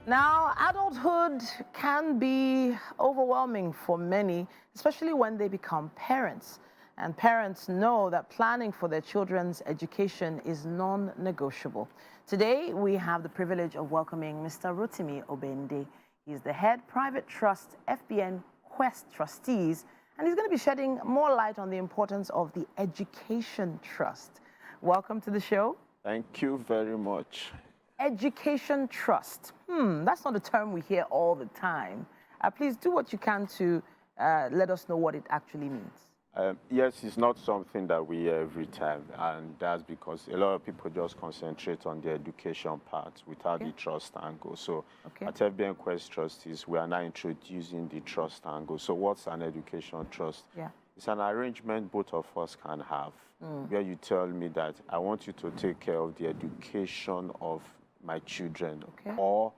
Now, adulthood can be overwhelming for many, especially when they become parents. And parents know that planning for their children's education is non-negotiable. Today, we have the privilege of welcoming Mr. Rotimi Obende. He's the head private trust FBNquest trustees, and he's going to be shedding more light on the importance of the education trust. Welcome to the show. Thank you very much. Education trust. That's not a term we hear all the time. Please do what you can to let us know what it actually means. Yes, it's not something that we hear every time, and that's because a lot of people just concentrate on the education part without the trust angle. So at FBNquest Trustees, we are now introducing the trust angle. So what's an education trust? It's an arrangement both of us can have, where you tell me that I want you to take care of the education of my children or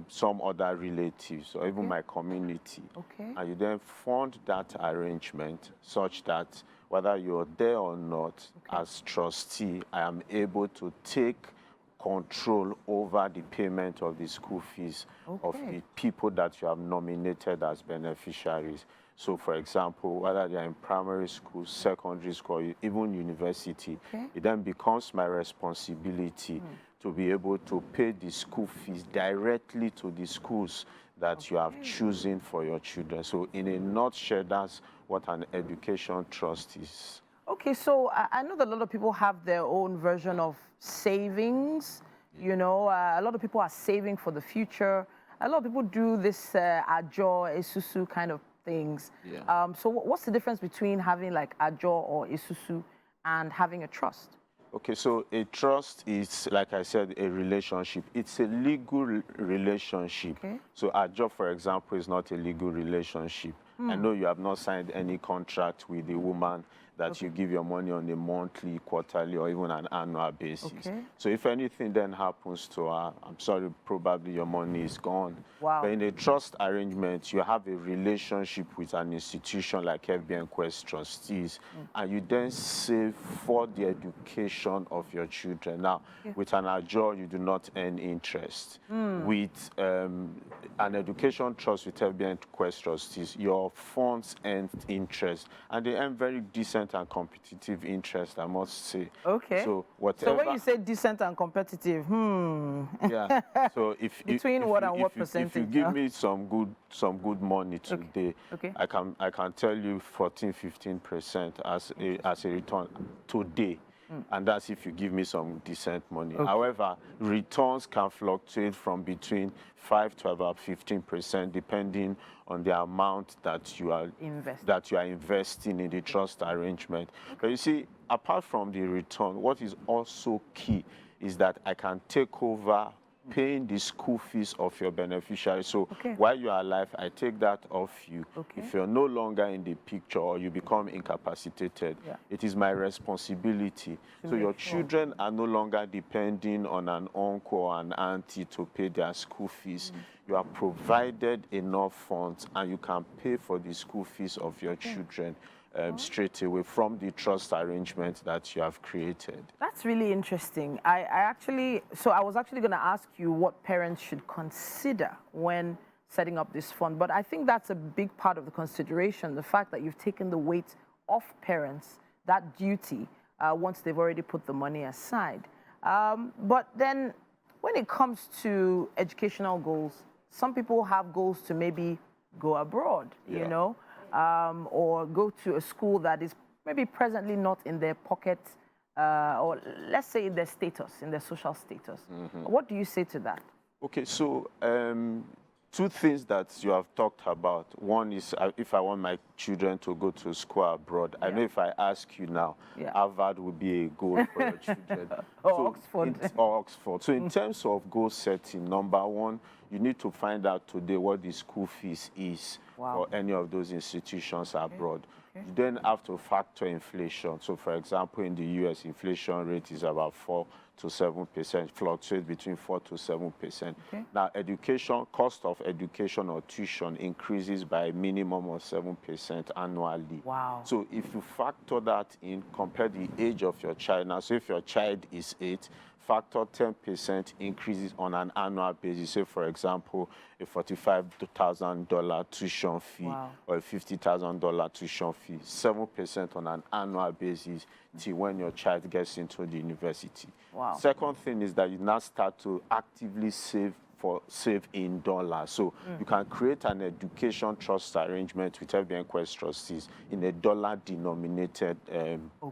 some other relatives or even my community. And you then fund that arrangement such that whether you're there or not, as trustee, I am able to take control over the payment of the school fees of the people that you have nominated as beneficiaries. So, for example, whether they're in primary school, secondary school, or even university, it then becomes my responsibility to be able to pay the school fees directly to the schools that you have chosen for your children. So, in a nutshell, that's what an education trust is. Okay, so I know that a lot of people have their own version of savings. You know, a lot of people are saving for the future. A lot of people do this ajo, esusu kind of things. So what's the difference between having like ajo or esusu and having a trust? Okay, so a trust is, like I said, a relationship. It's a legal relationship. So ajo, for example, is not a legal relationship. I know you have not signed any contract with the woman that you give your money on a monthly, quarterly, or even an annual basis. So if anything then happens to her, I'm sorry, probably your money is gone. But in a trust arrangement, you have a relationship with an institution like FBNquest Trustees, and you then save for the education of your children. Now, with an ajo, you do not earn interest. With an education trust with FBNquest Trustees, your funds earn interest, and they earn very decent and competitive interest, I must say. So whatever. So when you say decent and competitive, So if between what and what percentage? If you give me some good money today, I can tell you 14–15% as a return today. And that's if you give me some decent money. However, returns can fluctuate from between 5 to about 15%, depending on the amount that you are investing in the trust arrangement. But you see, apart from the return, what is also key is that I can take over paying the school fees of your beneficiary. So while you are alive, I take that off you. If you're no longer in the picture or you become incapacitated, it is my responsibility. So your children are no longer depending on an uncle or an auntie to pay their school fees. You are provided enough funds and you can pay for the school fees of your children straight away from the trust arrangement that you have created. That's really interesting. I was actually going to ask you what parents should consider when setting up this fund, but I think that's a big part of the consideration, the fact that you've taken the weight off parents, that duty, once they've already put the money aside. But then when it comes to educational goals, some people have goals to maybe go abroad, you know, or go to a school that is maybe presently not in their pocket, or let's say in their status, in their social status. What do you say to that? Okay, so two things that you have talked about. One is if I want my children to go to school abroad. I know if I ask you now, Harvard would be a goal for your children. Or Oxford. Or Oxford. So in terms of goal setting, number one, you need to find out today what the school fees is for any of those institutions abroad. You then have to factor inflation. So for example, in the US, inflation rate is about 4 to 7%, fluctuates between 4 to 7%. Now, cost of education or tuition increases by a minimum of 7% annually. So if you factor that in, compare the age of your child. Now, so if your child is 8, factor 10% increases on an annual basis. Say, for example, a $45,000 tuition fee or a $50,000 tuition fee, 7% on an annual basis till when your child gets into the university. Second thing is that you now start to actively save in dollars. So you can create an education trust arrangement with FBNquest trustees in a dollar-denominated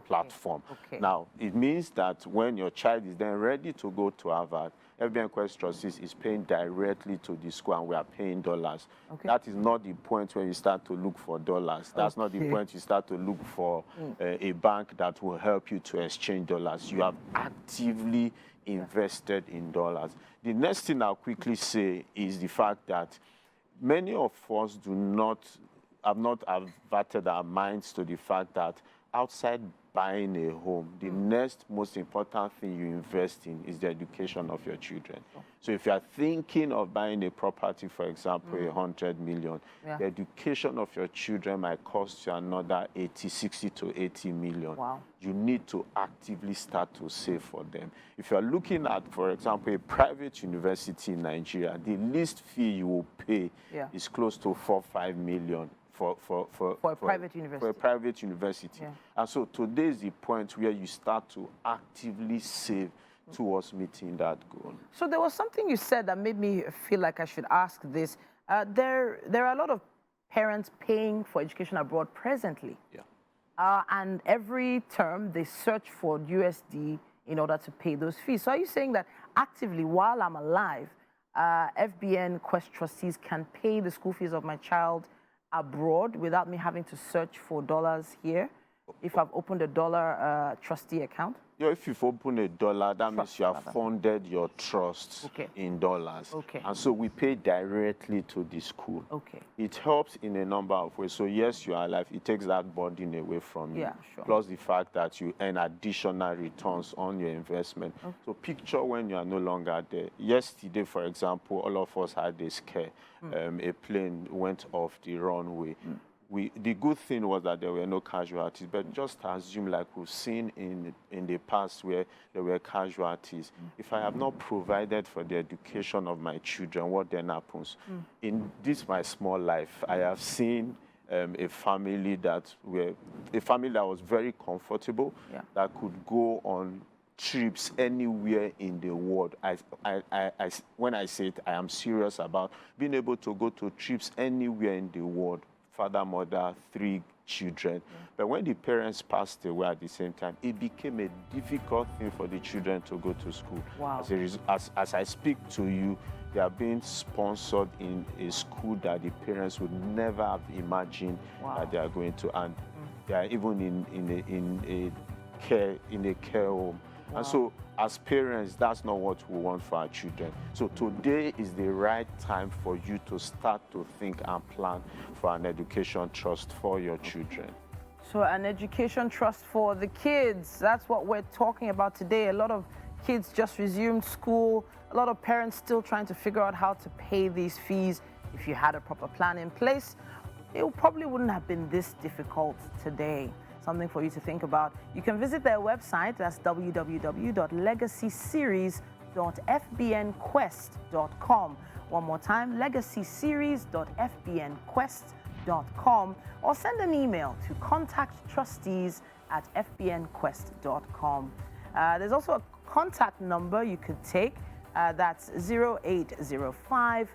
platform. Now, it means that when your child is then ready to go to Harvard, FBNquest trustees is paying directly to the school, and we are paying dollars. That is not the point where you start to look for dollars. That's not the point you start to look for a bank that will help you to exchange dollars. You have actively invested in dollars. The next thing I'll quickly say is the fact that many of us have not averted our minds to the fact that outside buying a home, the next most important thing you invest in is the education of your children. So if you are thinking of buying a property, for example, 100 million, the education of your children might cost you another 60 to 80 million. You need to actively start to save for them. If you are looking at, for example, a private university in Nigeria, the least fee you will pay is close to 4-5 million. For a private university. And so today is the point where you start to actively save towards meeting that goal. So there was something you said that made me feel like I should ask this. There are a lot of parents paying for education abroad presently. And every term they search for USD in order to pay those fees. So are you saying that actively, while I'm alive, FBNquest trustees can pay the school fees of my child abroad without me having to search for dollars here if I've opened a dollar trustee account? If you've opened a dollar, that means you have funded your trust in dollars. And so we pay directly to the school. It helps in a number of ways. So yes, you are alive. It takes that burden away from you. Plus the fact that you earn additional returns on your investment. So picture when you are no longer there. Yesterday, for example, all of us had a scare. A plane went off the runway. The good thing was that there were no casualties, but just assume, like we've seen in the past where there were casualties, if I have not provided for the education of my children, what then happens? In this my small life, I have seen a family that was very comfortable, that could go on trips anywhere in the world. When I say it, I am serious about being able to go to trips anywhere in the world. Father, mother, 3 children. But when the parents passed away at the same time, it became a difficult thing for the children to go to school. As I speak to you, they are being sponsored in a school that the parents would never have imagined that they are going to, and they are even in a care home. And so as parents, that's not what we want for our children. So today is the right time for you to start to think and plan for an education trust for your children. So an education trust for the kids, that's what we're talking about today. A lot of kids just resumed school. A lot of parents still trying to figure out how to pay these fees. If you had a proper plan in place, it probably wouldn't have been this difficult today. Something for you to think about. You can visit their website. That's www.legacyseries.fbnquest.com. One more time, legacyseries.fbnquest.com, or send an email to contacttrustees@fbnquest.com. There's also a contact number you could take. That's 0805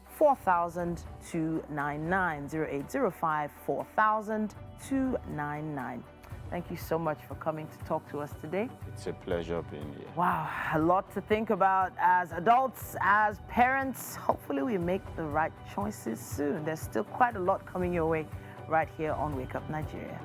4000 299, 0805 4000 299. Thank you so much for coming to talk to us today. It's a pleasure being here. Wow, a lot to think about as adults, as parents. Hopefully we make the right choices soon. There's still quite a lot coming your way right here on Wake Up Nigeria.